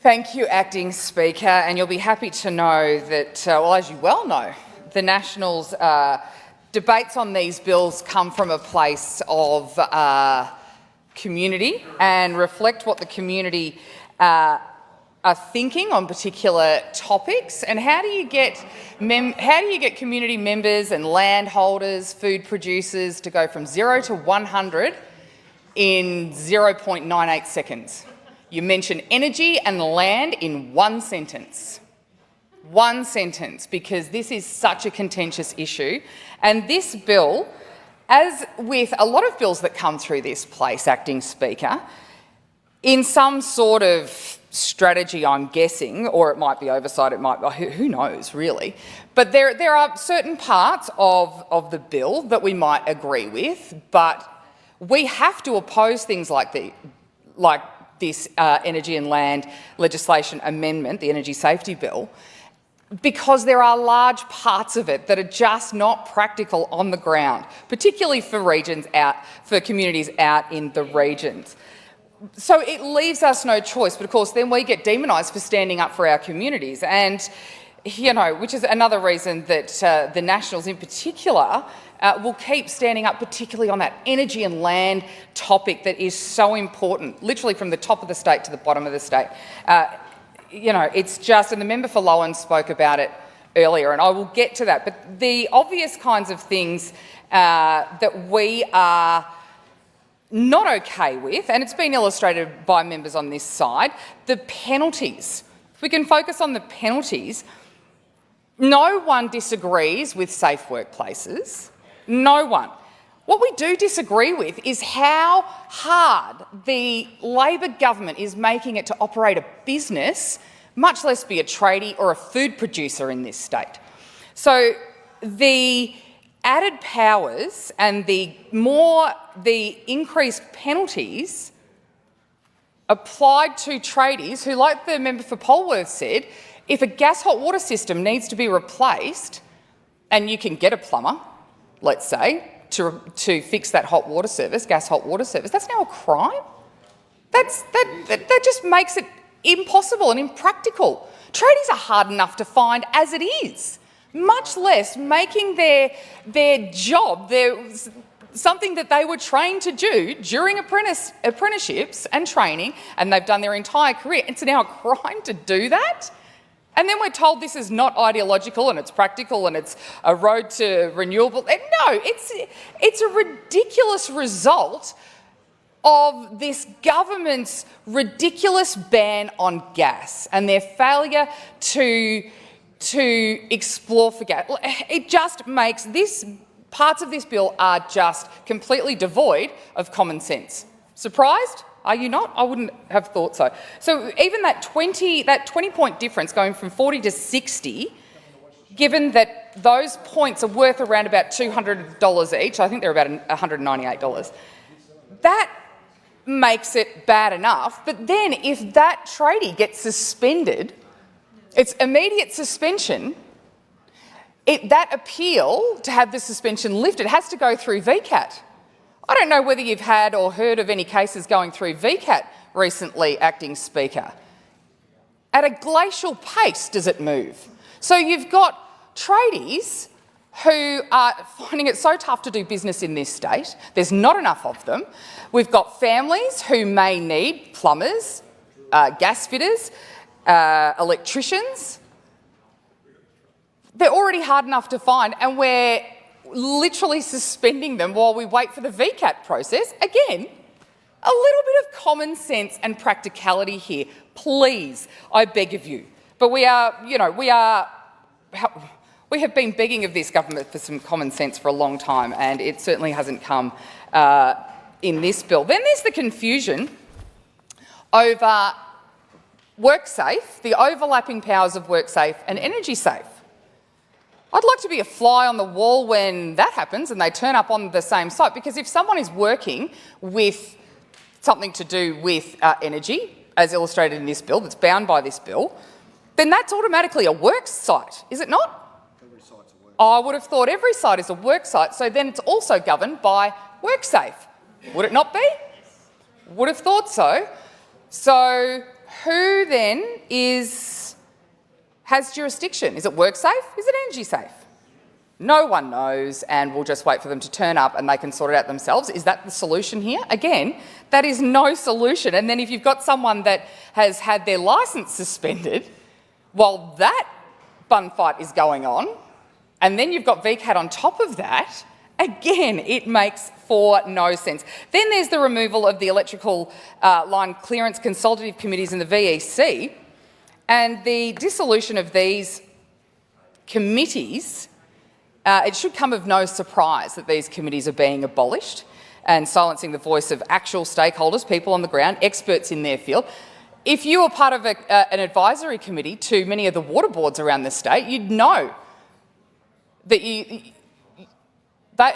Thank you, Acting Speaker, and you'll be happy to know that, well, as you well know, the Nationals' debates on these bills come from a place of community and reflect what the community are thinking on particular topics. And how do you get community members and landholders, food producers to go from 0 to 100 in 0.98 seconds? You mention energy and land in one sentence. One sentence, because this is such a contentious issue. And this bill, as with a lot of bills that come through this place, Acting Speaker, in some sort of strategy, I'm guessing, or it might be oversight, it might be, who knows, really. But there are certain parts of the bill that we might agree with, but we have to oppose things like this energy and land legislation amendment, the Energy Safety Bill, because there are large parts of it that are just not practical on the ground, particularly for communities out in the regions. So it leaves us no choice, but of course then we get demonised for standing up for our communities, and which is another reason that the Nationals in particular will keep standing up, particularly on that energy and land topic that is so important, literally from the top of the state to the bottom of the state. It's just, and the member for Lowan spoke about it earlier, and I will get to that, but the obvious kinds of things that we are not okay with, and it's been illustrated by members on this side, the penalties. If we can focus on the penalties, no one disagrees with safe workplaces. No one. What we do disagree with is how hard the Labor government is making it to operate a business, much less be a tradie or a food producer in this state. So the added powers and the increased penalties applied to tradies who, like the member for Polwarth said, if a gas hot water system needs to be replaced and you can get a plumber, let's say, to fix that hot water service, gas hot water service, that's now a crime? That just makes it impossible and impractical. Tradies are hard enough to find as it is, much less making their job, something that they were trained to do during apprenticeships and training, and they've done their entire career. It's now a crime to do that? And then we're told this is not ideological and it's practical and it's a road to renewable. No, it's a ridiculous result of this government's ridiculous ban on gas and their failure to explore for gas. It just makes parts of this bill are just completely devoid of common sense. Surprised? Are you not? I wouldn't have thought so. So even that 20-point difference going from 40 to 60, given that those points are worth around about $200 each, I think they're about $198, that makes it bad enough. But then if that tradie gets suspended, it's immediate suspension. That appeal to have the suspension lifted has to go through VCAT. I don't know whether you've had or heard of any cases going through VCAT recently, Acting Speaker. At a glacial pace does it move. So you've got tradies who are finding it so tough to do business in this state. There's not enough of them. We've got families who may need plumbers, gas fitters, electricians. They're already hard enough to find, and we're literally suspending them while we wait for the VCAT process. Again, a little bit of common sense and practicality here, please, I beg of you. But we have been begging of this government for some common sense for a long time, and it certainly hasn't come in this bill. Then there's the confusion over WorkSafe, the overlapping powers of WorkSafe and EnergySafe. I'd like to be a fly on the wall when that happens and they turn up on the same site, because if someone is working with something to do with energy, as illustrated in this bill, that's bound by this bill, then that's automatically a work site, is it not? Every site's a work site. I would have thought every site is a work site, so then it's also governed by WorkSafe. Would it not be? Would have thought so. So who then has jurisdiction? Is it WorkSafe? Is it EnergySafe? No one knows, and we'll just wait for them to turn up and they can sort it out themselves. Is that the solution here? Again, that is no solution. And then if you've got someone that has had their licence suspended while that bun fight is going on, and then you've got VCAT on top of that, again, it makes for no sense. Then there's the removal of the electrical line clearance consultative committees in the VEC, and the dissolution of these committees. It should come of no surprise that these committees are being abolished and silencing the voice of actual stakeholders, people on the ground, experts in their field. If you were part of an advisory committee to many of the water boards around the state, you'd know that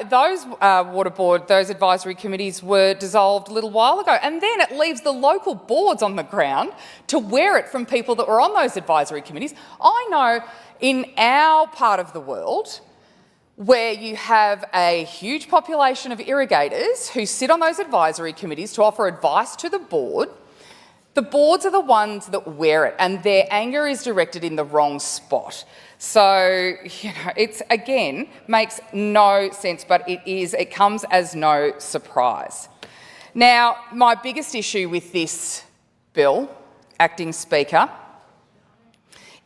those advisory committees were dissolved a little while ago, and then it leaves the local boards on the ground to wear it from people that were on those advisory committees. I know in our part of the world, where you have a huge population of irrigators who sit on those advisory committees to offer advice to the boards are the ones that wear it, and their anger is directed in the wrong spot. So, it's, again, makes no sense, but it comes as no surprise. Now, my biggest issue with this bill, Acting Speaker,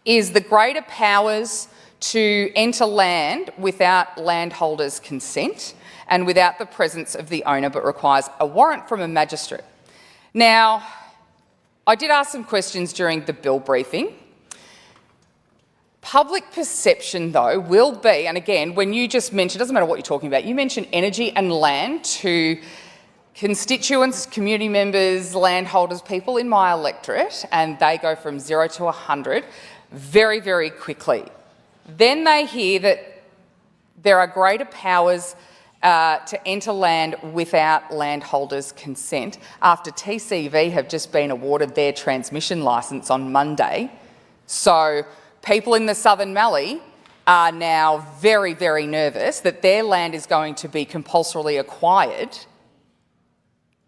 is the greater powers to enter land without landholders' consent and without the presence of the owner, but requires a warrant from a magistrate. Now, I did ask some questions during the bill briefing. Public perception, though, will be, and again, when you just mention, it doesn't matter what you're talking about, you mention energy and land to constituents, community members, landholders, people in my electorate, and they go from 0 to 100 very, very quickly. Then they hear that there are greater powers to enter land without landholders' consent after TCV have just been awarded their transmission licence on Monday. So people in the Southern Mallee are now very, very nervous that their land is going to be compulsorily acquired.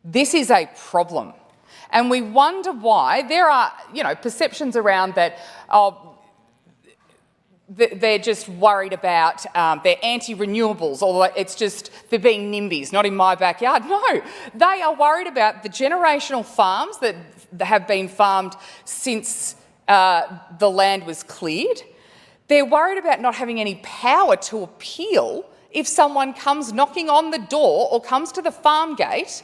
This is a problem. And we wonder why. There are, perceptions around that, they're just worried about, they're anti-renewables, although it's just they're being NIMBYs, not in my backyard. No, they are worried about the generational farms that have been farmed since the land was cleared. They're worried about not having any power to appeal if someone comes knocking on the door or comes to the farm gate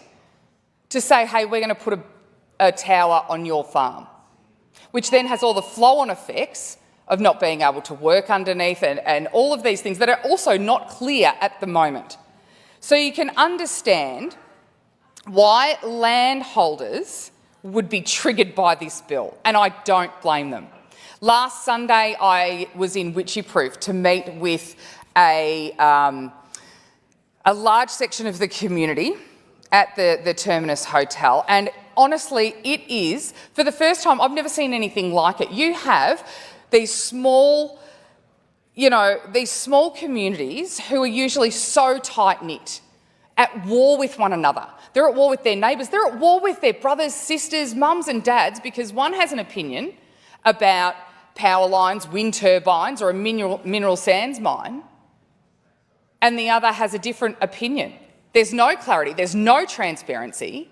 to say, hey, we're going to put a tower on your farm, which then has all the flow-on effects of not being able to work underneath and all of these things that are also not clear at the moment. So you can understand why landholders would be triggered by this bill, and I don't blame them. Last Sunday, I was in Witchyproof to meet with a large section of the community at the Terminus Hotel, and honestly, it is, for the first time, I've never seen anything like it. You have these small communities who are usually so tight-knit, at war with one another. They're at war with their neighbours. They're at war with their brothers, sisters, mums and dads, because one has an opinion about power lines, wind turbines or a mineral sands mine, and the other has a different opinion. There's no clarity. There's no transparency.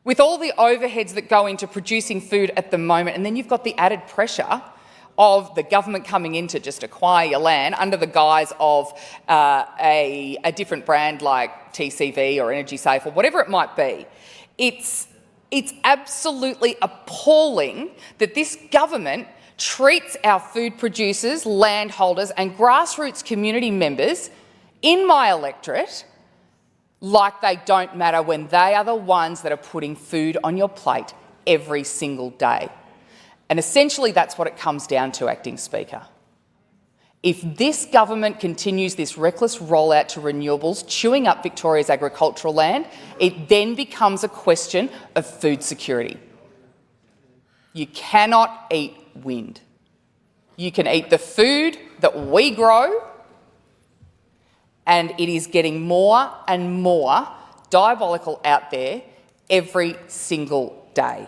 With all the overheads that go into producing food at the moment, and then you've got the added pressure of the government coming in to just acquire your land under the guise of a different brand like TCV or EnergySafe or whatever it might be. It's absolutely appalling that this government treats our food producers, landholders and grassroots community members in my electorate like they don't matter when they are the ones that are putting food on your plate every single day. And essentially that's what it comes down to, Acting Speaker. If this government continues this reckless rollout to renewables, chewing up Victoria's agricultural land, it then becomes a question of food security. You cannot eat wind. You can eat the food that we grow, and it is getting more and more diabolical out there every single day.